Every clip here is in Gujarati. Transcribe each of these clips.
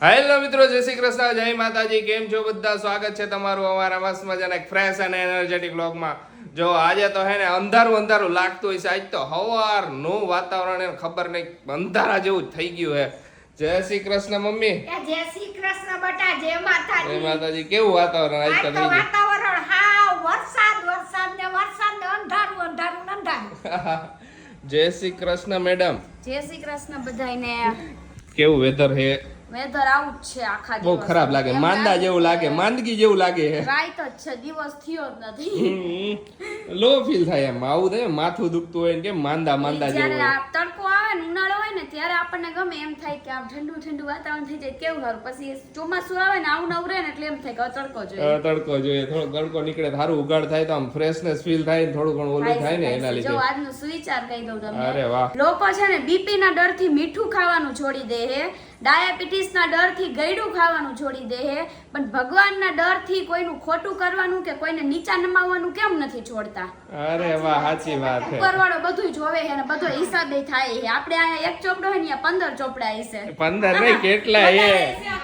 હેલો મિત્રો, જય શ્રી કૃષ્ણ, જય માતાજી. કેમ છો બધા? સ્વાગત છે તમારું અમારા મસ્ત મજાના એક ફ્રેશ અને એનર્જેટિક વ્લોગમાં. જો આજે તો હે ને અંધારું લાગતું હોય છે. આજ તો હવારનું વાતાવરણ એને ખબર નહીં, અંધારા જેવું જ થઈ ગયું હે. જય શ્રી કૃષ્ણ મમ્મી. જય શ્રી કૃષ્ણ બેટા, જય માતાજી. જય માતાજી. કેવું વાતાવરણ આજ તો થઈ ગયું? વાતાવરણ હાવ વરસાદ ને અંધારું. જય શ્રી કૃષ્ણ મેડમ. જય શ્રી કૃષ્ણ બધાયને. કેવું વેધર હે? વેધર આઉટ છે આખા દિવસ. બહુ ખરાબ લાગે, માંદા જેવું લાગે, માંદગી જેવું લાગે હે. રાઈટ જ છે, દિવસ થયો જ નથી. લો ફીલ થાય એમ, આવું થાય, માથું દુખતું હોય ને કેમ માંદા જેવું જ્યારે હોય. આ તડકો આવે ને ઉનાળો હોય ને ત્યારે આપણને ગમે એમ થાય કે આમ ઠંડુ વાતાવરણ થઈ જાય કેવું સારું. પછી ચોમાસું આવે ને આવું નવું રહે ને એટલે એમ થાય કે તડકો જોઈએ. તડકો જોઈએ, થોડો તડકો નીકળે સારું ઉગાડ થાય તો આમ ફ્રેશનેસ ફીલ થાય ને થોડું ઘણું ઓલું થાય ને એના લીધે. જો આજનો સુવિચાર કહી દઉં તમને. અરે વાહ. લોકો છે ને બીપી ના ડરથી મીઠું ખાવાનું છોડી દે હે, ડાયાબિટીસ ના ડરથી ગળ્યું ખાવાનું છોડી દે હે, પણ ભગવાનના ડરથી કોઈનું ખોટું કરવાનું કે કોઈને નીચા નમાવવાનું કેમ નથી છોડતા? અરે વાહ, સાચી વાત છે. ઉપરવાળો બધું જોવે છે ને બધો હિસાબે થાય છે. આપણે અહીંયા એક ચોપડો હોય ને અહીંયા 15 ચોપડા હશે. 15 નહીં, કેટલા હે.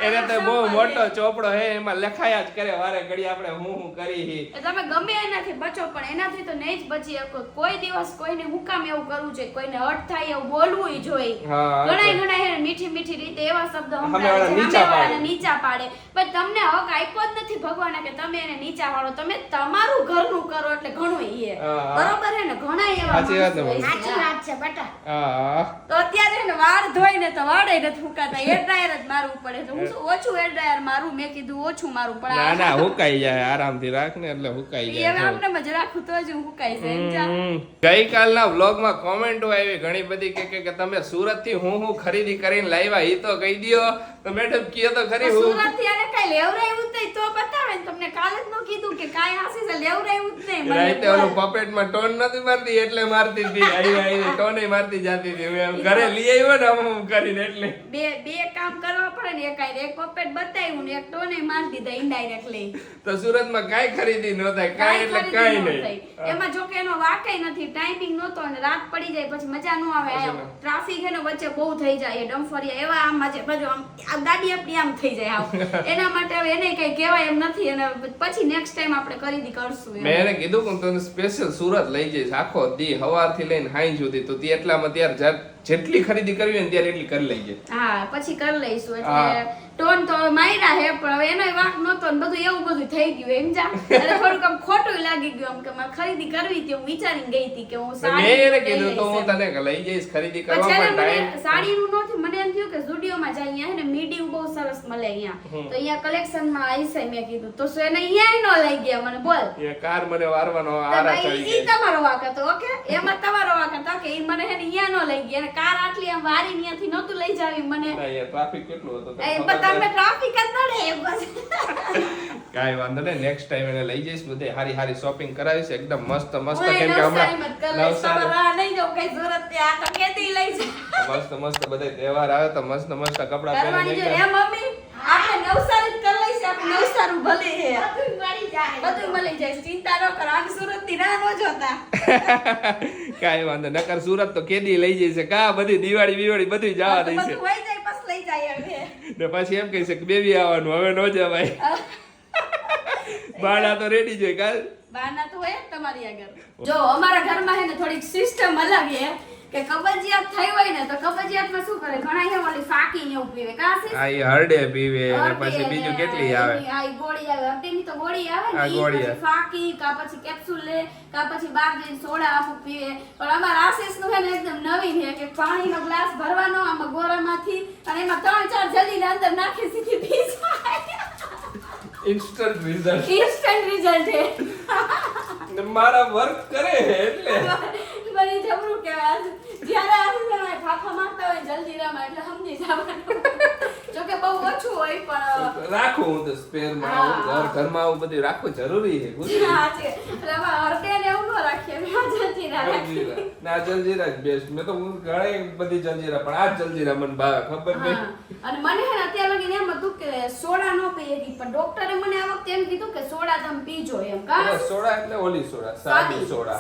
એને તો બહુ મોટો ચોપડો હે, એમાં લખાયા જ કરે વારે ઘડી આપણે હું કરી. તમે ગમે એનાથી બચો પણ એનાથી તો નહીં જ બચી શકો. કોઈ દિવસ કોઈને હું કામ એવું કરવું જોઈએ, કોઈને હટ થાય એવું બોલવું જોઈએ. ઘણા મીઠી રીતે એવા શબ્દો નીચા પાડે, પણ તમને હક આપ્યો જ નથી ભગવાને કે તમે એને નીચા પાડો. તમે તમારું ઘરનું કરો એટલે ઘણું ઈ બરોબર હે ને. ઘણા એવા સાચી વાત છે બેટા. તો અત્યારે ને વાળ ધોઈને તો વાળે નથી ફૂકાતા, એર ડ્રાયર જ મારવું પડે. તો હું શું ઓછું એર ડ્રાયર મારું, મેં કીધું ઓછું મારું પણ ના હુકાઈ જાય, આરામથી રાખ ને એટલે હુકાઈ જાય. હવે આપણે જ રાખું તો જ હુકાઈ જાય. ગઈકાલના વ્લોગમાં કોમેન્ટો આવી ઘણી બધી કે તમે સુરત થી હું ખરીદી કરીને લાવ્યા, ઈ તો કહી દયો. તો મેડમ કીએ તો ખરી, હું સુરત થી આને કઈ લેવરાયું જ નહીં તો બતાવે ને. તમને કાલે જ નો કીધું કે કાઈ આસી છે લેવરાયું જ નહીં. રાઈતે ઓલું પપેટમાં ટોન નથી મારતી એટલે મારતી હતી, આવી ટોને મારતી જાતી હતી. હું ઘરે લઈ આવ્યો ને આમ કરીને એટલે બે કામ કરવા પડે ને. એક પપેટ બતાવ્યું ને એક ટોને મારી દીધા ઇનડાયરેક્ટલી. તો સુરતમાં કાઈ ખરીદી ન થાય, કાઈ એટલે કાઈ નહીં. એમાં જો કે એનો વાકઈ નથી, ટાઈમિંગ નહોતો અને રાત પડી જાય પછી મજા ન આવે. ટ્રાફિક એનો વચ્ચે બહુ થઈ જાય, ડમ્ફરિયા એવા આમ બાજુ આમ ગાડી આપણી આમ થઈ જાય આવ. એના માટે હવે એને કઈ કહેવાય એમ નથી. અને પછી નેક્સ્ટ ટાઈમ આપણે ખરીદી કરશું. મેં એને કીધું કે તને સ્પેશિયલ સુરત લઈ જઈશ આખો દી, સવારથી લઈને સાંજ સુધી. તો તે એટલામાં ત્યારે જેટલી ખરીદી કરવી હોય ને ત્યારે એટલી કરી લઈએ. હા, પછી કરી લઈશું. એટલે ટોન તો માયરા હે પણ હવે એનો વાક નહોતો ને બધું એવું બધું થઈ ગયું એમ જા. એટલે થોડુંક આમ ખોટું લાગી ગયું કે મારે ખરીદી કરવી હતી. હું વિચારીને ગઈ હતી કે હું સાડી મેં એને કીધું તો હું તને લઈ જઈશ ખરીદી કરવા. પણ ટાઈમ સાડીનું નહોતું. મને એમ થયું કે ઝુડિયોમાં જાય, અહીંયા હે ને મીડિયમ બહુ સરસ મળે અહીંયા. તો અહીંયા કલેક્શનમાં આઈસે મેં કીધું તો શું એને અહીંયા ન લઈ ગયા મને? બોલ, એ કાર મને વારવાનો આરા ચડી ગઈ. ઈ તમારો વાક હતો. ઓકે, એમાં તમારો વાક હતો કે ઈ મને હે ને અહીંયા ન લઈ ગયા. અને કાર આટલી આમ વારી અહીંયાથી નહોતું લઈ જાવી મને. અહીંયા ટ્રાફિક કેટલું હતું તમે ટ્રાફિક જ નડે. કાઈ વાંધો નહીં, નેક્સ્ટ ટાઈમ એને લઈ જઈશ. બધે હારી શોપિંગ કરાવીશ એકદમ મસ્ત કેમ કે હમણાં મસ્ત બધે તહેવાર આવે તો મસ્ત કપડા પહેરીને મમ્મી આપણે નવસારી જ કરી લઈશું. આપણે નવસારી ભલે હે બધું મળી જાય, ચિંતા ન કર. આમ સુરત થી રાહ ન જોતા. કાઈ વાંધો નકર સુરત તો કેદી લઈ જઈશે કા, બધી દિવાળી બધું જવા દઈશે. બધું વઈ જાય બસ લઈ જાય હવે. ને પછી એમ કહી છે કે બેબી આવવાનું હવે ન જવાય. બાળા તો રેડી જોઈ કાલ બાના તો હોય તમારી આગળ. જો અમારા ઘરમાં હે ને થોડીક સિસ્ટમ અલગ હે કે કબજિયાત થઈ હોય ને તો કબજિયાતમાં શું કરે, ઘણા હે ઓલી ફાકી ને એવું પીવે. કા છે આ ઈ હરડે પીવે અને પછી બીજું કેટલી આવે. આ ગોળી આવે, હરડેની તો ગોળી આવે આ ને. ગોળી પછી ફાકી કા પછી કેપ્સ્યુલ લે કા પછી બાર જઈને સોડા આપું પીવે. પણ અમારા આશીષ નું હે ને એકદમ નવીન હે કે પાણીનો ગ્લાસ ભરવાનો આમાં ગોરામાંથી અને એમાં 3-4 જલ્દીને અંદર નાખી સીધી પી જાય. ઇન્સ્ટન્ટ રિઝલ્ટ હે. મારા વર્ક કરે એટલે બની જબરું કહેવાય. જ્યારે આપણે ફાફા માંગતા હોય જલજીરામાં એટલે સમજી જવાનું. જો કે બહુ ઓછું હોય પણ રાખું હું તો સ્પેરમાં ઘરમાં આવું બધું રાખવું જરૂરી છે. હા છે. એટલે હરડે ને એવું ન રાખીએ, જલજીરા રાખીએ. ના જલજીરા જ બેસ્ટ. મેં તો હું ઘણી બધી જલજીરા પણ આ જલજીરા મને ભાવે ખબર નહીં. અને મને હે અત્યારે લગીને એમ હતું કે સોડા નો પી શકી પણ ડોક્ટરે મને આ વખતે એમ કીધું કે સોડા તમે પીજો એમ કા સોડા એટલે ઓલી સોડા સાદી સોડા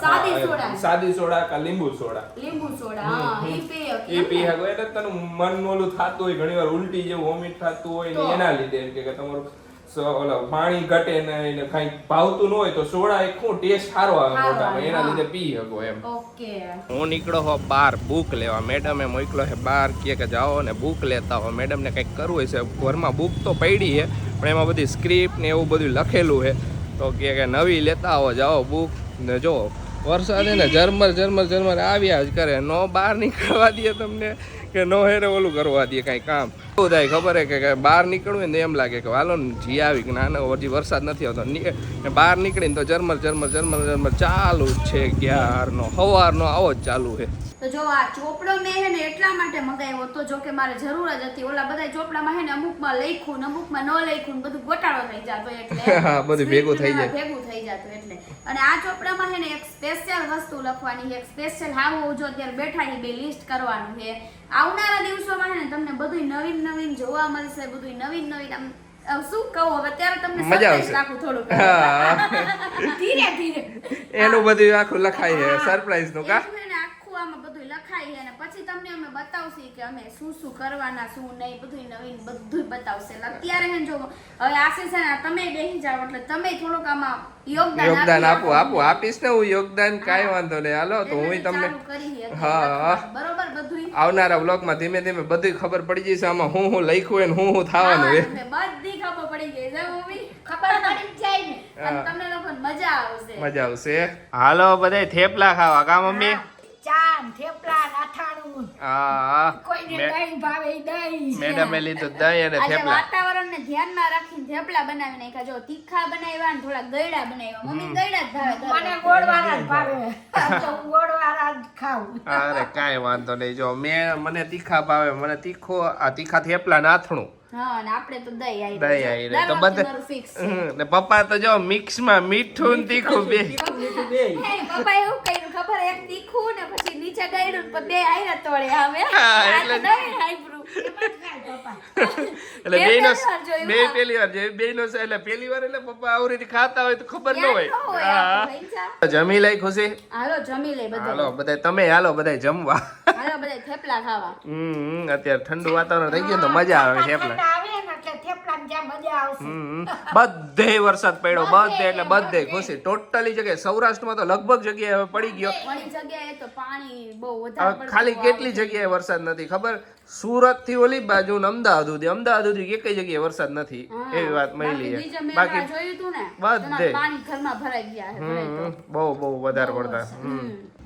સાદી સોડા કે લીંબુ સોડા હા ઈ પી શકી એ પી શકો એટલે તને મન ઓલું થતું હોય ઘણીવાર ઉલટી જેવું વોમિટ થતું હોય ને એના લીધે એમ કે તમારું ઓલા પાણી ઘટે ને કઈ ભાવતું ન હોય તો સોડા એક શું ટેસ્ટ સારો આવે મોઢામાં એના લીધે પી શકો એમ. ઓકે હું નીકળો હો બાર બુક લેવા, મેડમે મોકલો છે બાર કે જાઓ ને બુક લેતા હો. મેડમ ને કંઈક કરવું હોય છે ઘરમાં, બુક તો પડી છે પણ એમાં બધી સ્ક્રિપ્ટ ને એવું બધું લખેલું છે તો કે નવી લેતા આવો જાઓ બુક ને. જો વરસાદ ને ઝરમર આવ્યા જ કરે, નો બહાર નીકળવા દે તમને કે નો હેરે ઓલું કરવા દે કાંઈ કામ. શું થાય ખબર હે કે બહાર નીકળવું ને એમ લાગે કે હાલો ને જી આવી કે ના હજી વરસાદ નથી આવતો ને બહાર નીકળીને તો ઝરમર ચાલુ જ છે ક્યારનો સવારનો આવો જ ચાલુ છે. તો જો આ ચોપડો મેં હે ને એટલા માટે મંગાવ્યો તો જો કે મારે જરૂર જ હતી. ઓલા બધા ચોપડામાં હે ને અમુકમાં લખ્યું ને અમુકમાં ન લખ્યું બધું ગોટાળો થઈ જતો એટલે હા બધું ભેગું થઈ જાય જતું એટલે. અને આ ચોપડામાં હે ને એક સ્પેશિયલ વસ્તુ લખવાની છે, એક સ્પેશિયલ હાવ જો અત્યારે બેઠા છે બે લિસ્ટ કરવાનું છે. આવનારા દિવસોમાં હે ને તમને બધું નવીન જોવા મળશે, બધું નવીન આમ શું કહું હવે ત્યારે તમને મજા આવશે રાખું થોડું ધીરે એનું બધું આખું લખાય છે સરપ્રાઈઝ નું કા આખું આમાં બધું લખાય છે અને પછી તમને અમે બતાવશી કે અમે શું કરવાના શું નહીં બધું નવીન બધું બતાવશે. અત્યારે હે જો હવે આશીષ છે ને તમે બેસી જાવ એટલે તમે થોડુંક આમાં યોગદાન આપીશ ને હું યોગદાન કાંઈ વાંધો નહીં. હાલો તો હું તમને હા બરોબર બધું આવનારા વ્લોગમાં ધીમે બધું ખબર પડી જશે આમાં હું લખ્યું હોય ને હું થવાનું છે બધી ખબર પડી ગઈ છે મમ્મી, ખબર પડી જાય ને અને તમને લોકોને મજા આવશે. હાલો બધાય થેપલા ખાવા કા મમ્મી? ચાન થેપલા નાથાણું હા કોઈને દહીં ભાવે દહીં મેડમે લીધું દહીં અને આજે થેપલા. વાતાવરણને ધ્યાનમાં રાખીને થેપલા બનાવી નાખ્યા. જો તીખા બનાવ્યા ને થોડા ગળ્યા બનાવ્યા. મમ્મી ગળ્યા જ ભાવે, મને ગોળવાળા જ ભાવે તો હું ગોળવાળા જ ખાઉં. અરે કાંઈ વાંધો નહીં. જો મને તીખા ભાવે, મને તીખા થેપલા નાથણું. હા અને આપણે તો દહીં દહીં તો બધા ને પપ્પા તો જો મિક્સ માં મીઠું ને તીખું બે. પપ્પા એવું કર્યું ખબર, એક તીખું ને પછી નીચે ગળ્યું ને બે આયરા તોડે આવે એટલે દહીં આયબ્રુ એટલે બે પેલી વાર જોયું બેનો એટલે પેલી વાર એટલે પપ્પા આવરી રીતે ખાતા હોય તો ખબર ન હોય. જમી લઈ ખુશી? હાલો જમી લઈ બધા. હાલો બધા તમે હાલો બધા જમવા. હાલો બધા થેપલા ખાવા. અત્યારે ઠંડુ વાતાવરણ થઈ ગયું તો મજા આવે થેપલા. આવે ને એટલે થેપલામાં જ્યાં મજા આવશે. બધે વરસાદ પડ્યો બધે એટલે બધે ખુશી ટોટલી જગ્યાએ. સૌરાષ્ટ્રમાં તો લગભગ જગ્યાએ હવે પડી ગયો. ઘણી જગ્યાએ તો પાણી બહુ વધારે ખાલી કેટલી જગ્યાએ વરસાદ નથી ખબર? સુરત થી ઓલી બાજુ ને અમદાવાદ સુધી એક જગ્યાએ વરસાદ નથી એવી વાત મળી છે. બાકી જોયું તું ને બધે પાણી ઘરમાં ભરાઈ ગયા છે બહુ વધારે પડતા.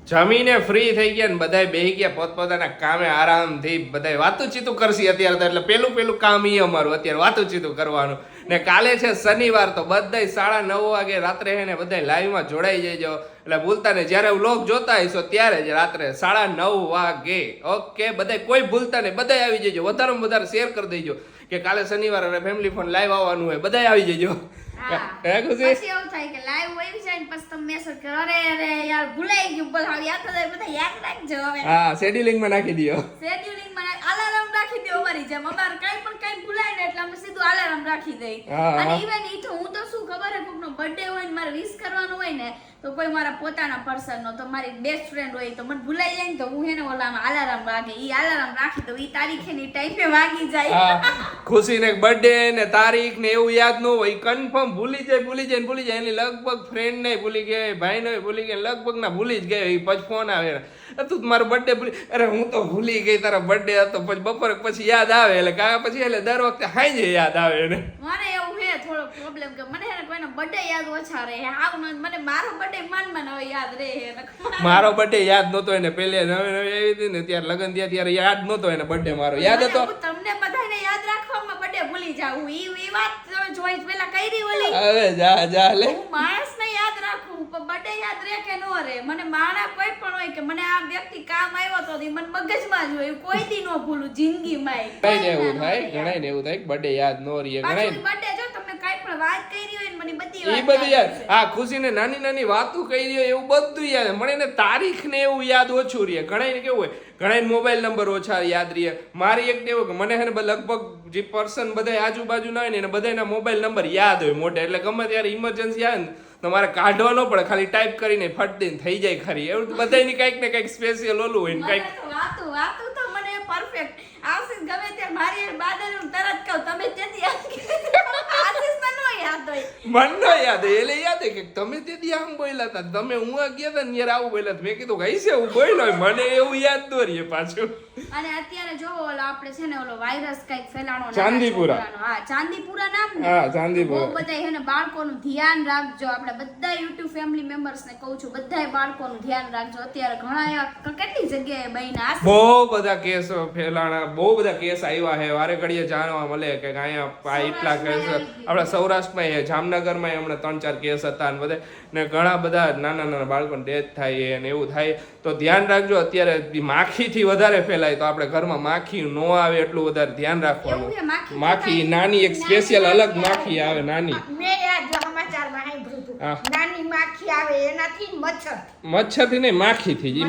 જમીને ફ્રી થઈ ગયા ને બધાય બેહી ગયા પોતપોતાના કામે આરામથી. બધાય વાતુચીતું કરશી અત્યારે તો એટલે પેલું કામ ઈ અમારું અત્યારે વાતુચીતું કરવાનું. ને કાલે છે શનિવાર તો બધાય 9:30 વાગે રાત્રે હે ને બધાય લાઈવ માં જોડાઈ જજો. એટલે ભૂલતા ને જ્યારે વ્લોગ જોતા હશો ત્યારે જ રાત્રે 9:30 વાગે. ઓકે બધાય કોઈ ભૂલતા નહીં, બધાય આવી જજો. વધારેમાં વધારે શેર કરી દેજો કે કાલે શનિવાર અને ફેમિલી ફોન લાઈવ આવવાનું હોય. બધાય આવી જજો. પછી એવું થાય કે લાઈવ આવી જાય ને પછી તમે મેસેજ કરો અરે યાર ભૂલાઈ ગયું બધા યાદ રાખજો. હવે હા શેડ્યુલિંગ માં નાખી દયો. શેડ્યુલિંગ માં અલાર્મ રાખી દો અમારી જેમ. અમાર કઈ ભૂલાય ને એટલે અમે સીધું અલાર્મ રાખી દઈ. અને ઇવન ઈ તો હું તો શું ખબર હે કોકનો બર્થડે હોય ને મારે વિશ કરવાનું હોય ને તો કોઈ મારા પોતાના પર્સન નો તો મારી બેસ્ટ ફ્રેન્ડ હોય તો મને ભૂલાઈ જાય ને તો હું એને ઓલામાં અલાર્મ વાગે ઈ અલાર્મ રાખી દઉં. ઈ તારીખે ની ટાઈમે વાગી જાય. ખુશી ને બર્થડે ને તારીખ ને એવું યાદ ન હોય, કન્ફર્મ ભૂલી જાય. એની લગભગ ફ્રેન્ડ ને ભૂલી ગયા, ભાઈ ને ભૂલી ગયા, લગભગ ના ભૂલી જ ગયા. પછી ફોન આવે તું મારો બર્થડે ભૂલી, અરે હું તો ભૂલી ગઈ તારો બર્થડે હતો. પછી બપોર પછી યાદ આવે એટલે કાકા પછી એટલે દર વખતે હાંજે યાદ આવે ને. મને એવું હે થોડો પ્રોબ્લેમ કે મને કોઈનો બર્થડે યાદ ઓછા રહે. હાવ મને મારો બર્થડે મન હવે યાદ રહે. મારો બર્થડે યાદ નતો એને પેલે નવી આવી હતી ને ત્યારે લગન થયા ત્યારે યાદ નતો એને બર્થડે મારો યાદ હતો. તમને બધાને યાદ રાખવામાં બર્થડે ભૂલી જાઉં ઈ વાત જોઈ પેલા કરી ઓલી. હવે જા લે. હું માણસને યાદ રાખું પણ બર્થડે યાદ રહે કે નો રહે. મને માણા કોઈ પણ હોય કે મને આ વ્યક્તિ કામ આવ્યો તો મને મગજમાં જ હોય, કોઈ દી નો ભૂલું જિંદગીમાં. ઘણાય ને એવું થાય બર્થડે યાદ નો રહે. ઘણાય બર્થડે જો તમે કાઈ પણ વાત કરી હોય ને મને બધી ઈ બધું યાદ. હા, ખુશીને નાની નાની વાતો કહી દે એવું બધું યાદ. મને એને તારીખ ને એવું યાદ ઓછું રહે. ઘણાને કેવું હોય, ઘણાને મોબાઈલ નંબર ઓછા યાદ રહે. મારી એક ટેવ કે મને હે ને લગભગ જે પર્સન બધા આજુબાજુ ના હોય ને એને બધાના મોબાઈલ નંબર યાદ હોય મોઢે. એટલે ગમે ત્યારે ઇમરજન્સી આવે ને તો મારે કાઢવા ન પડે, ખાલી ટાઈપ કરીને ફટ દઈને થઈ જાય ખરી. એવું બધાની કંઈક ને કંઈક સ્પેશિયલ ઓલું હોય ને કંઈક વાતું તો મને પરફેક્ટ આશીષ ગમે ત્યારે મારી બાદલ તરત કહું તમે તેથી આશીષ ને નો યાદ હોય. મન નો યાદ હોય એટલે યાદ હોય કે તમે તેથી આમ બોલ્યા હતા, તમે હું ગયા હતા ને યાર આવું બોલ્યા હતા. મેં કીધું કઈ છે હું બોલ્યો, મને એવું યાદ ન રહીએ પાછું. અને અત્યારે જો ઓલો આપણે છે ને ઓલો વાયરસ કઈક ફેલાણો ચાંદીપુરા. હા, ચાંદીપુરા નામ ને. હા, ચાંદીપુરા. બહુ બધા છે ને બાળકોનું ધ્યાન રાખજો. આપણે બધા YouTube ફેમિલી મેમ્બર્સ ને કહું છું, બધાય બાળકોનું ધ્યાન રાખજો. અત્યારે ઘણા એવા કેટલી જગ્યાએ બહેના બહુ બધા કેસ ફેલાણા, બહુ બધા કેસ આવ્યા છે. વારે ઘડીએ જાણવા મળે કે અહીંયા એટલા કેસ આપણા સૌરાષ્ટ્રમાં એ જામનગરમાં હમણાં 3-4 કેસ હતા ને બધા ને ઘણા બધા નાના નાના બાળકોને ડેથ થાય ને એવું થાય. તો ધ્યાન રાખજો. અત્યારે માખીથી વધારે ફેલાય તો આપણે ઘરમાં માખી ન આવે એટલું વધારે ધ્યાન રાખવાનું. માખી નાની એક સ્પેશિયલ અલગ માખી આવે નાની. મેં યાદ જો સમાચારમાં સાંભળ્યું હતું. નાની માખી આવે એનાથી મચ્છરથી નહીં, માખીથી. ઈ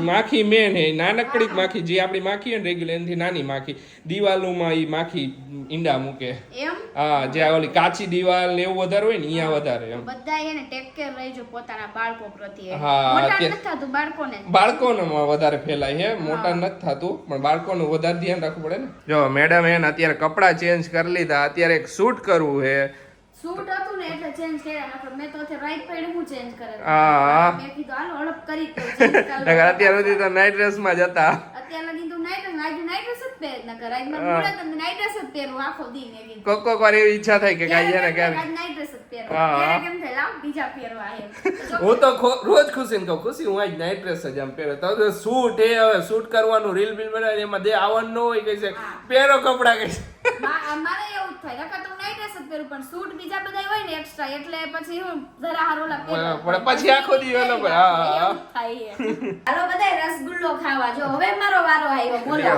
માખી મેન હે. નાનકડી જ માખી જે આપણી માખી હોય ને રેગ્યુલર એનાથી નાની માખી. દિવાલોમાં ઈ માખી ઈંડા મૂકે. એમ? હા, જ્યાં ઓલી કાચી દિવાલ ને એવું વધારે હોય ને અહીંયા વધારે એમ. બધા એને ટેક કેર રહેજો પોતાના બાળકો પ્રત્યે. હા, મોટા નથી થતું બાળકોને વધારે ફેલાય છે, મોટા નથી થતું પણ બાળકોનું વધારે ધ્યાન રાખવું પડે ને. જો મેડમ એને અત્યારે કપડા ચેન્જ કરી લીધા. અત્યારે એક શૂટ કરવું છે. સૂટ હતું ને એટલે ચેન્જ કર્યા. નકર મેં તો અત્યારે રાઈટ પાડે હું ચેન્જ કરે. હા, મેં કીધું હાલો હડપ કરી તો અત્યાર સુધી તો નાઈટ ડ્રેસ માં જ હતા. અત્યારે લગી તો નાઈટ ડ્રેસ જ પહેર. નકર રાઈટમાં પૂરા તો નાઈટ ડ્રેસ જ પહેરું આખો દી. મેં કીધું કોક વાર એવી ઈચ્છા થાય કે કાઈ છે ને કે નાઈટ ડ્રેસ જ પહેરવા. ત્યારે કેમ થાય લાવ બીજા પહેરવા એમ. હું તો રોજ ખુશીને કહું, ખુશી હું આજ નાઈટ ડ્રેસ જ આમ પહેરે. તો શૂટ એ હવે શૂટ કરવાનું, રીલ બિલ બનાવી એમાં દે આવવાનું ન હોય. કહે છે પહેરો કપડા. કહે છે મારે એવું જ થાય. નકર તો નાઈટ ડ્રેસ જ પહેરું પણ શૂટ બીજા બધા હોય ને એક્સ્ટ્રા એટલે પછી હું જરા હારોલા પણ પછી આખો દી ઓલો હા થાય. હાલો બધાય રસગુલ્લો ખાવા. જો હવે મારો વારો આવ્યો. બોલો.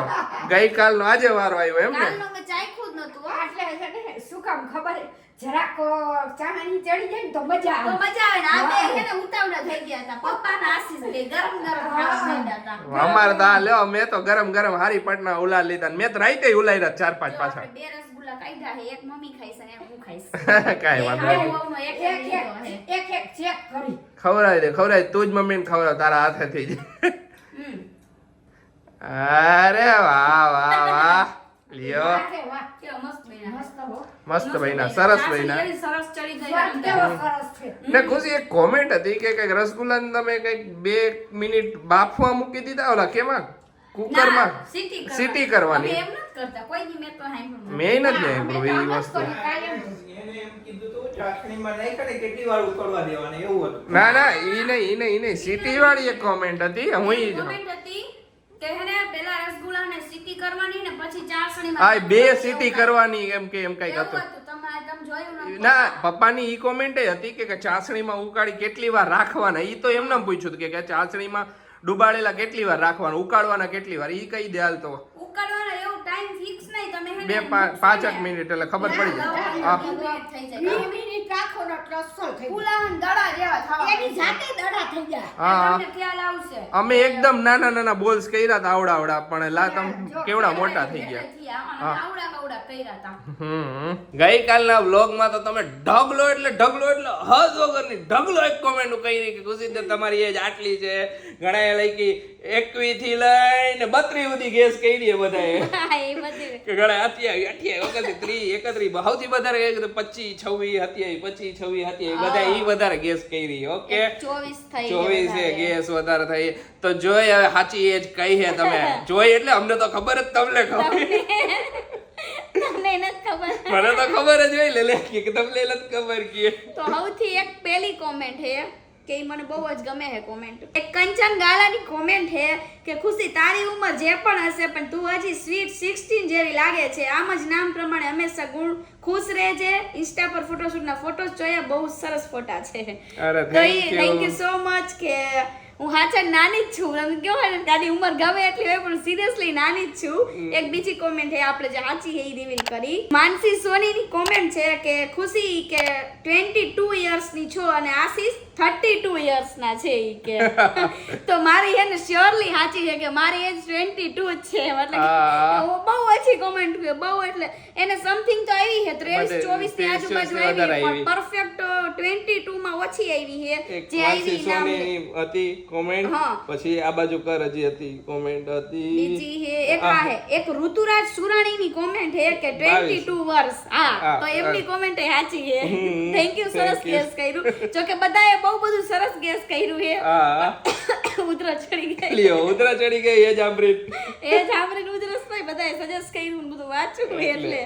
ગઈકાલનો આજે વારો આવ્યો એમ ને? કાલનો મેં ચાખ્યું જ નતું. એટલે છે ને શું કામ ખબર છે? જરાક ચાહણી ચડી જાય ને તો મજા તો આવે. મજા આવે ને. આ બે છે ને ઉતાવળા થઈ ગયા હતા. પપ્પાના આશીષ બે ગરમ ગરમ ખાવા માંડ્યા હતા. અમારે તો લ્યો મેં તો ગરમ ગરમ હારી પટના ઉલા લીધા. મેં તો રાઈતે ઉલાયરા 4-5 પાછા. બે રસગુલ્લા કાઢ્યા છે. એક મમ્મી ખાઈશ અને એક હું ખાઈશ. કાઈ વાંધો નહીં. વહુનો એક ચેક કરી ખવડાવી દે તું જ મમ્મીને ખવડાવ, તારા હાથે થઈ જાય. અરે વાહ વાહ વાહ. લ્યો વાહ કેવો મસ્ત બન્યા. મસ્ત હો. મસ્ત બન્યા, સરસ બન્યા. કાશી સરસ ચડી ગઈ. સ્વાદ કેવો સરસ છે. ને ખુશી એક કોમેન્ટ હતી કે કઈક રસગુલ્લાને તમે કઈક 2 મિનિટ બાફવા મૂકી દીધા ઓલા કેમાં કુકરમાં સીટી કરવાની. અમે એમ નથી કરતા. કોઈ દી મેં તો સાંભળ્યું મેં નથી સાંભળ્યું એ વસ્તુ. એને એમ કીધું તો ચાસણીમાં નાખ્યા ને કેટલી વાર ઉકળવા દેવાના એવું હતું. ના ના ઈ નહીં સીટી વાળી એક કોમેન્ટ હતી. હું ઈ કોમેન્ટ હતી કે હેને પેલા રસગુલ્લાને સીટી કરવાની ને પછી ચાસણીમાં હા 2 સીટી કરવાની એમ કે એમ કઈક હતું. તમે જોયું નથી? ના પપ્પાની ઈ કોમેન્ટ હતી કે ચાસણીમાં ઉકાળી કેટલી વાર રાખવાના. ઈ તો એમને પૂછ્યું હતું કે ચાસણીમાં ડુબાડેલા કેટલી વાર રાખવાના, ઉકાળવાના કેટલી વાર. ઈ કઈ દે હાલ તો ઉકાળવાનો એવો ટાઈમ ફિક્સ નહીં. તમે હેને 2-5 મિનિટ એટલે ખબર પડી જાય. હા 20 મિનિટ રાખો ને એટલે અસલ થઈ જાય. ફૂલાવન દડા જેવા થવા એની જાતે દડા થઈ જાય. હા તમને ખ્યાલ આવશે. અમે એકદમ નાના બોલ્સ કર્યા હતા આવડા પણ લા તમ કેવડા મોટા થઈ ગયા. આવડા કવડા કર્યા હતા. ગઈકાલના વ્લોગમાં તો તમે ઢગલો એટલે હદ વગરની ઢગલો એક કોમેન્ટ કરી કે ખુશી તમારી એજ આટલી છે. ઘણા લઈ 21 થી લઈને 32 સુધી ગેસ કરી બધાએ. એ બધું કે ઘણા 28 29 30 31 સૌથી વધારે 25 26 27 25 26 27 બધા ઈ વધારે ગેસ કરી. ઓકે 24 થઈ 24 એ ગેસ વધારે થઈ. તો જોઈ હવે સાચી એજ કઈ છે તમે જોઈ એટલે અમને તો ખબર જ તમને ખબર. તમને નથી ખબર. મને તો ખબર જ હોય લે કે તમને નથી ખબર કે. તો સૌથી એક પહેલી કોમેન્ટ હે કે ઈ મને બહુ જ ગમે હે કોમેન્ટ. એક કંચન ગાલાની કોમેન્ટ હે કે ખુશી તારી ઉંમર જે પણ હશે પણ તું હજી સ્વીટ 16 જેવી લાગે છે. આમ જ નામ પ્રમાણે હંમેશા ખુશ રહેજે. ઇન્સ્ટા પર ફોટોશૂટના ફોટોસ જોયા બહુ સરસ ફોટા છે. અરે થેન્ક યુ સો મચ કે હું હાચા નાની જ છું એમ કેવાય ને તારી ઉંમર ગમે એટલી હોય પણ સિરિયસલી નાની જ છું એક બીજી કોમેન્ટ છે આપણે જે સાચી છે એ રિવીલ કરી માનસી સોનીની કોમેન્ટ છે કે ખુશી કે 22 યર્સની છો અને આશીષ 32 યર્સના છે ઈ કે તો મારી હે ને શ્યોરલી સાચી છે કે મારી એજ 22 જ છે મતલબ બહુ ઓછી કોમેન્ટ છે બહુ એટલે એને સમથિંગ તો આવી છે 23 24 ની આજુબાજુ આવી પણ પરફેક્ટ 22 માં ઓછી આવી છે જે આવી નામ હતી કોમેન્ટ પછી આ બાજુ કર હજી હતી કોમેન્ટ હતી બીજી હે એક આ હે એક ઋતુરાજ સુરાણીની કોમેન્ટ હે કે 22 વર્ષ હા તો એમની કોમેન્ટ એ સાચી છે થેન્ક યુ સરસ ગેસ કર્યું જો કે બધાએ બહુ બધું સરસ ગેસ કર્યું છે હા ઉધરા ચડી ગઈ લ્યો ઉધરા ચડી ગઈ એ જ આમરીન ઉધરસ તો બધાએ સજેસ્ટ કર્યું બધું વાંચ્યું એટલે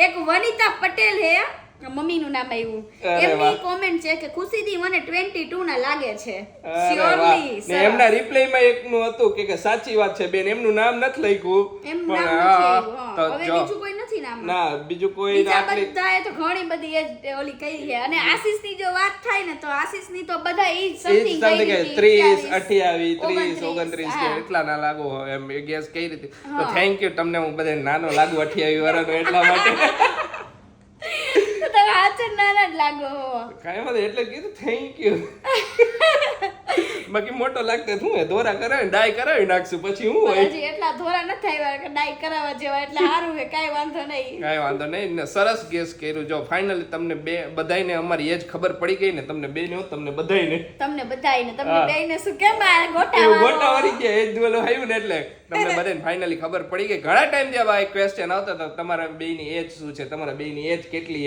એક વનિતા પટેલ હે મમ્મીનું નામ આવ્યું એમની કોમેન્ટ છે કે ખુશીથી મને 22 ના લાગે છે શ્યોરલી ને એમના રિપ્લાય માં એકનું હતું કે સાચી વાત છે બેન એમનું નામ નથી લખ્યું એમ નામ નથી હવે બીજું કોઈ નથી નામ ના બીજું કોઈ બધાએ તો ઘણી બધી એ ઓલી કહી છે અને આશીષ ની જો વાત થાય ને તો આશીષ ની તો બધા ઈ સમથિંગ કહી 30 28 30 29 કે એટલા ના લાગો એમ ગેસ કઈ રીતે તો થેન્ક યુ તમને હું બધા નાનો લાગુ 28 વર્ષનો એટલા માટે નાના જ લાગો કાંઈ વાંધો એટલે કીધું થેન્ક યુ બાકી મોટો લાગતે શું હે દોરા કરાવી ડાય કરાવી નાખશું પછી હું હોય હજી એટલા દોરા નથી આવ્યા કે ડાય કરાવવા જેવા એટલે સારું હે કાંઈ વાંધો નહીં ને સરસ ગેસ કર્યું જો ફાઇનલી તમને બે બધાયને અમારી એજ ખબર પડી ગઈ ને તમને બે ને તમને બધાયને તમને બેયને શું કેમ ગોટાવાળી ગયા એજ દુલો આવ્યું ને એટલે તમને બધાને ફાઇનલી ખબર પડી ગઈ ઘણા ટાઈમ થી આ ક્વેશ્ચન આવતા હતા તમારા બેયની એજ શું છે તમારા બેયની એજ કેટલી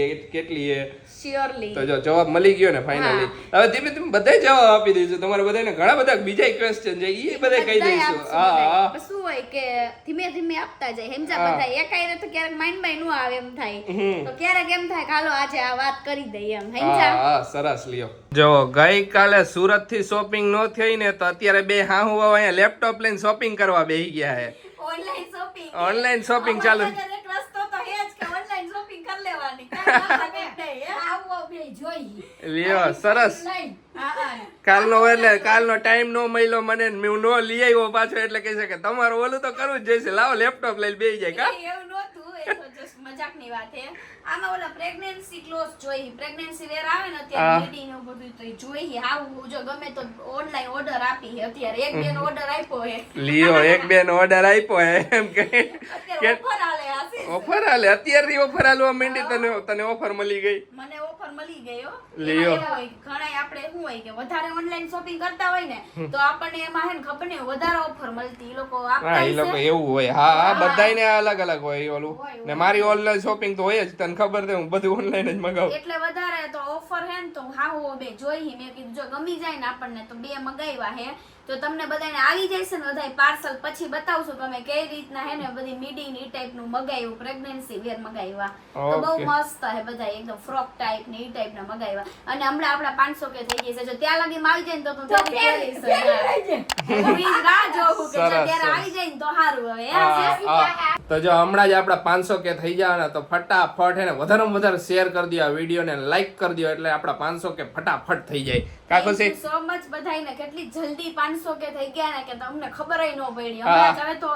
છે શ્યોરલી તો જો જવાબ મળી ગયો ને ફાઇનલી હવે ધીમે ધીમે બધાય જવાબ આપી દઈશું તમારે બધાને ઘણા બધા બીજા ક્વેશ્ચન છે એ બધા કહી દઈશું હા શું હોય કે ધીમે ધીમે આપતા જાય સમજા બધા એકાયરે તો ક્યારેક માઇન્ડ માં નો આવે એમ થાય તો ક્યારેક એમ થાય હાલો આજે આ વાત કરી દઈએ એમ સમજા હા સરસ લ્યો જો ગઈકાલે સુરત થી શોપિંગ નો થઈ ને તો અત્યારે બે હાહુ અહીંયા લેપટોપ લઈને શોપિંગ કરવા બેહી ગયા હે ઓનલાઈન શોપિંગ ચાલુ રસ્તો તો હે જ કે ઓનલાઈન શોપિંગ કરી લેવાની કાઈ આવો બે જોઈ લ્યો સરસ કાલનો ટાઈમ નો મળ્યો મને હું નો લઈ આવ્યો પાછો એટલે કહી શકે તમારું ઓલું તો કરવું જ જઈશે લાવો લેપટોપ લઈને બેહી જાય કા એવું નહોતું એ તો જસ્ટ મજાકની વાત છે આમાં ઓલા પ્રેગ્નન્સી ક્લોઝ જોઈ પ્રેગ્નન્સી વેર આવે ને અત્યારે મીટિંગ ને બધું તો જોઈ આવું જો ગમે તો ઓનલાઈન ઓર્ડર આપી છે અત્યારે એક બેનો ઓર્ડર આપ્યો હે લ્યો એક બેનો ઓર્ડર આપ્યો હે એમ કે ઓફર આલે આશીષ ઓફર આલે અત્યારથી ઓફર આલવા માંડી તને ઓફર મળી ગઈ મને ઓફર મળી ગયો લ્યો ઘણા આપણે શું હોય કે વધારે ઓનલાઈન શોપિંગ કરતા હોય ને તો આપણને એમાં હે ને ખબર નહીં વધારે ઓફર મળતી ઈ લોકો આપતા ઈ લોકો એવું હોય હા બધાયને અલગ અલગ હોય ઓલું ને મારી ઓનલાઈન શોપિંગ તો હોય જ તને ખબર છે હું બધું ઓનલાઈન જ મગાવું એટલે વધારે તો ઓફર હે ને તો હાહો બે જોઈ મેં કીધું જો ગમી જાય ને આપણને તો બે મગાવ્યા હે તો તમને બધાને આવી જશે ને બધાય પાર્સલ પછી બતાવશું તમે કઈ રીતના હે ને બધી મીડિંગ ઈ ટાઈપ નું મગાવ્યું પ્રેગ્નન્સી વેર મગાવ્યા તો બહુ મસ્ત હે બધા એકદમ ફ્રોક ટાઈપ ને ઈ ટાઈપ ના મગાવ્યા અને હમણાં આપડા 500 કે થઈ જશે જો ત્યાં લગી માં આવી જાય ને તો તું જલ્દી કરીશ રાહ જોઉં કે ત્યારે આવી જાય ને તો સારું હવે તો જો હમણાં જ આપડા 500 કે થઈ જવાના તો ફટાફટ હે ને વધારેમાં વધારે શેર કરી દો આ વિડિયો ને લાઈક કરી દો એટલે આપડા 500 કે ફટાફટ થઈ જાય કાકો છે સો મચ બધાઈને કેટલી જલ્દી 500 કે થઈ ગયા ને કે તમને ખબરય ન પડી હમણાં હવે તો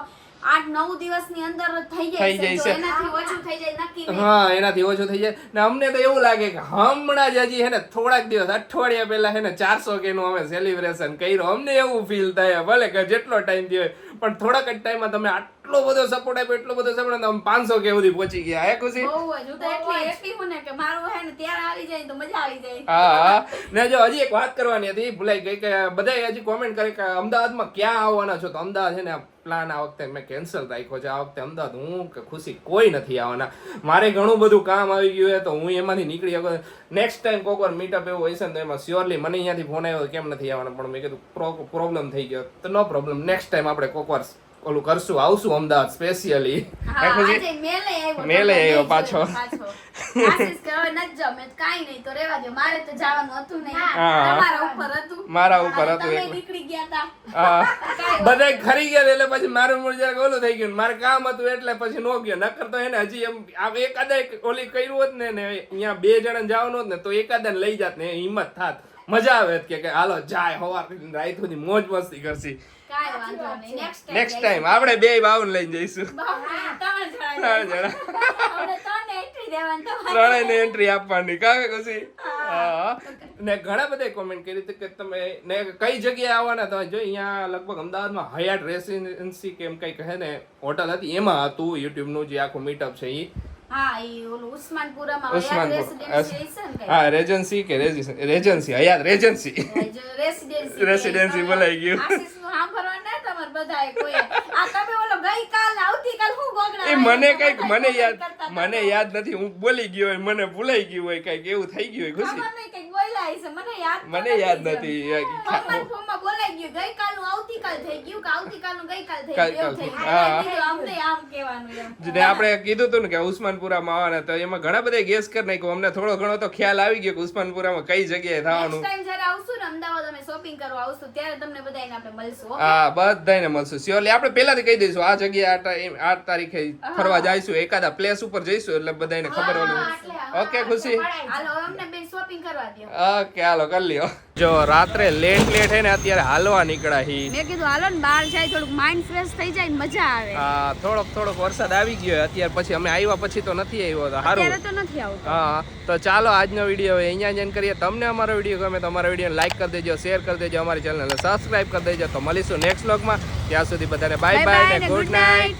8-9 દિવસની અંદર થઈ જાય છે એનાથી ઓછું થઈ જાય નક્કી નહીં હા એનાથી ઓછું થઈ જાય ને અમને તો એવું લાગે કે હમણાં જ હજી હે ને થોડાક દિવસ અઠવાડિયા પહેલા હે ને 400 કે નું અમે સેલિબ્રેશન કર્યું અમને એવું ફીલ થાય ભલે કે જેટલો ટાઈમ થયો પણ થોડાક જ ટાઈમમાં તમે આટલો બધો સપોર્ટ આપ્યો એટલો બધો સપોર્ટ તમે 500 કે સુધી પહોંચી ગયા હે ખુશી બહુ જ હું તો એટલી હેપી હું ને કે મારું હે ને ત્યારે આવી જાય તો મજા આવી જાય હા ને જો હજી એક વાત કરવાની હતી ભૂલાઈ ગઈ કે બધાય હજી કોમેન્ટ કરી કે અમદાવાદમાં ક્યાં આવવાના છો તો અમદાવાદ છે ને પ્લાન આ વખતે મેં કેન્સલ રાખ્યો છે આ વખતે અમદાવાદ હું કે ખુશી કોઈ નથી આવવાના મારે ઘણું બધું કામ આવી ગયું તો હું એમાંથી નીકળી ગયો નેક્સ્ટ ટાઈમ કોઈક વાર મીટઅપ એવું હોય છે ને તો એમાં શ્યોરલી મને અહીંયાથી ફોન આવ્યો કેમ નથી આવવાના પણ મેં કીધું પ્રોબ્લેમ થઈ ગયો તો નો પ્રોબ્લેમ નેક્સ્ટ ટાઈમ આપણે કોઈક વાર ઓલું કરશું આવશું અમદાવાદ સ્પેશિયલી મેલે આવ્યો પાછો આશીષ કે હવે નથી જાવ મેં કાઈ નહીં તો રહેવા દો મારે તો જવાનું હતું નહીં તમારા ઉપર હતું મારા ઉપર હતું તમે નીકળી ગયા હતા બધા ખરી ગયા એટલે પછી મારું મૂળ જરાક ઓલું થઈ ગયું મારે કામ હતું એટલે પછી નો ગયો નકર તો એને હજી એમ એકાદા ઓલી કર્યું હોત ને અહીંયા 2 જણા જવાનું હોત ને તો એકાદા લઈ જાત ને હિંમત થાત મજા આવે કે હાલો જાય હવાર રાત સુધી મોજ મસ્તી કરશી. કાંઈ વાંધો નહીં નેક્સ્ટ ટાઈમ આપણે બે બાઉન લઈને જઈશું. ત્રણ ત્રણ જણા આપણે ત્રણ એન્ટ્રી દેવાની તમારે. ત્રણેયને એન્ટ્રી આપવાની કાવે ખુશી. હા ને ઘણા બધા કોમેન્ટ કરી હતી કે તમે ને કઈ જગ્યાએ આવવાના તમે જો અહીંયા લગભગ અમદાવાદમાં હયાત રેસિડેન્સી કેમ કઈક હે ને હોટલ હતી એમાં હતું યુટ્યુબ નું જે આખું મીટઅપ છે ઈ. હા ઈ ઓલું ઉસ્માનપુરામાં ઉસ્માનપુર. રેસિડેન્સી છે ને હા રેજન્સી કે રેજન્સી હયાત રેજન્સી રેસિડેન્સી રેસિડેન્સી બોલાઈ ગયું. આશીષનું સાંભળવાનું ના તમારે બધાએ કોઈ આ તમે ઓલો ગઈકાલ આવતીકાલ હું ગોગડા એ મને યાદ નથી હું બોલી ગયો હોય મને ભૂલાઈ ગયું હોય કઈક એવું થઈ ગયું હોય ખુશી. ખબર નહીં કંઈક બોલ્યા હશે મને યાદ નથી. ફોનમાં બોલાઈ ગયું ગઈકાલનું આવતીકાલ થઈ ગયું કે આવતીકાલનું ગઈકાલ થઈ કાલ- ગયું એવું થઈ હા. ગયું કીધું અમને આમ કહેવાનું એમ ને આપણે કીધું હતું ને કે ઉસ્માનપુરામાં આવવાના તો એમાં ઘણા બધા ગેસ કરી નાખ્યું અમને થોડો ઘણો તો ખ્યાલ આવી ગયો કે ઉસ્માનપુરામાં કઈ જગ્યાએ થવાનું. નેક્સ્ટ ટાઈમ જ્યારે આવશું ને અમદાવાદ અમે શોપિંગ કરવા આવશું ત્યારે તમને બધાને આપણે મળશું okay? હા બધાને મળશું સ્યોરલી. આપણે પહેલાથી કહી દઈશું આ જગ્યાએ 8 તારીખે ફરવા જઈશું એકાદા પ્લેસ ઉપર જઈશું એટલે બધાને ખબર હા, હોય. એટલે હા. ઓકે ખુશી. હાલો અમને બેન શોપિંગ કરવા દો ઓકે હાલો કરી લ્યો. જો રાત્રે લેટ હે ને અત્યારે હાલવા નીકળ્યા હી. મેં કીધું હાલો ને બહાર જાય થોડુંક માઇન્ડ ફ્રેશ થઈ જાય ને મજા આવે હા થોડોક વરસાદ આવી ગયો અત્યારે પછી અમે આવ્યા પછી તો નથી આવ્યો તો અત્યારે સારું. તો નથી આવતો હા તો ચાલો આજનો વિડીયો હવે અહીંયા જ end કરીએ. તમને અમારો વિડીયો ગમે તો અમારા વિડીયોને લાઈક કરી દેજો, શેર કરી દેજો, અમારી ચેનલને સબસ્ક્રાઇબ કરી દેજો. તો મળીશું નેક્સ્ટ વ્લોગમાં. ત્યાં સુધી બધાને બાય બાય ને ગુડ નાઇટ.